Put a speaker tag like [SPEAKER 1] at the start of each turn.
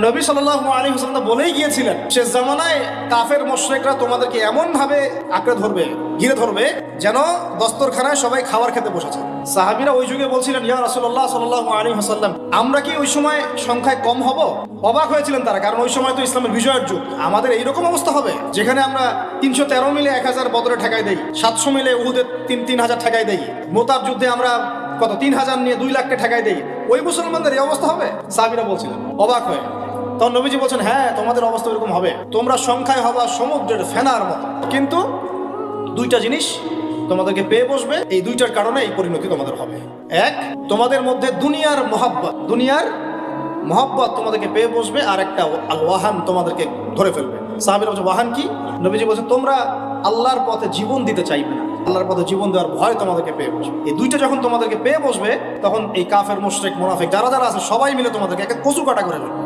[SPEAKER 1] নবী সাল্লাল্লাহু আলাইহি ওয়াসাল্লাম বলেই গিয়েছিলেন, শেষ জামানায় কাফের মুশরিকরা তোমাদেরকে এমন ভাবে আঁকড়ে ধরবে, ঘিরে ধরবে, যেন দস্তরখানায় সবাই খাবার খেতে বসেছে। সাহাবীরা ওই যুগে বলছিলেন, ইয়া রাসূলুল্লাহ সাল্লাল্লাহু আলাইহি ওয়াসাল্লাম, আমরা কি ওই সময় সংখ্যায় কম হব? অবাক হয়েছিলেন তারা, কারণ ওই সময় তো ইসলামের বিজয়ের যুগ। আমাদের এইরকম অবস্থা হবে যেখানে আমরা 313 মিলে 1000 বদরে ঠেকাই দেই, 700 মিলে উহুদে 3000 ঠেকাই দেই, মোতার যুদ্ধে আমরা কত 3000 নিয়ে 2 লাখকে ঠেকাই দেই। ওই মুসলমানদের এই অবস্থা হবে? সাহাবীরা বলছিলেন অবাক হয়ে। তখন নবীজি বলছেন, হ্যাঁ, তোমাদের অবস্থা এরকম হবে, তোমরা সংখ্যায় হবা সমুদ্রের ফেনার মতো, কিন্তু দুইটা জিনিস তোমাদেরকে পেয়ে বসবে, এই দুইটার কারণে এই পরিণতি তোমাদের হবে। এক, তোমাদের মধ্যে দুনিয়ার মহব্বত তোমাদেরকে পেয়ে বসবে, আর একটা আল ওয়াহান তোমাদেরকে ধরে ফেলবে। সাহাবীরা বলছে, ওয়াহান কি? নবীজি বলছেন, তোমরা আল্লাহর পথে জীবন দিতে চাইবে না, আল্লাহর পথে জীবন দেওয়ার ভয় তোমাদেরকে পেয়ে বসবে। এই দুইটা যখন তোমাদেরকে পেয়ে বসবে, তখন এই কাফের মুশরিক মুনাফিক যারা যারা আছে সবাই মিলে তোমাদেরকে একটা কচু কাটা করে ফেলবে।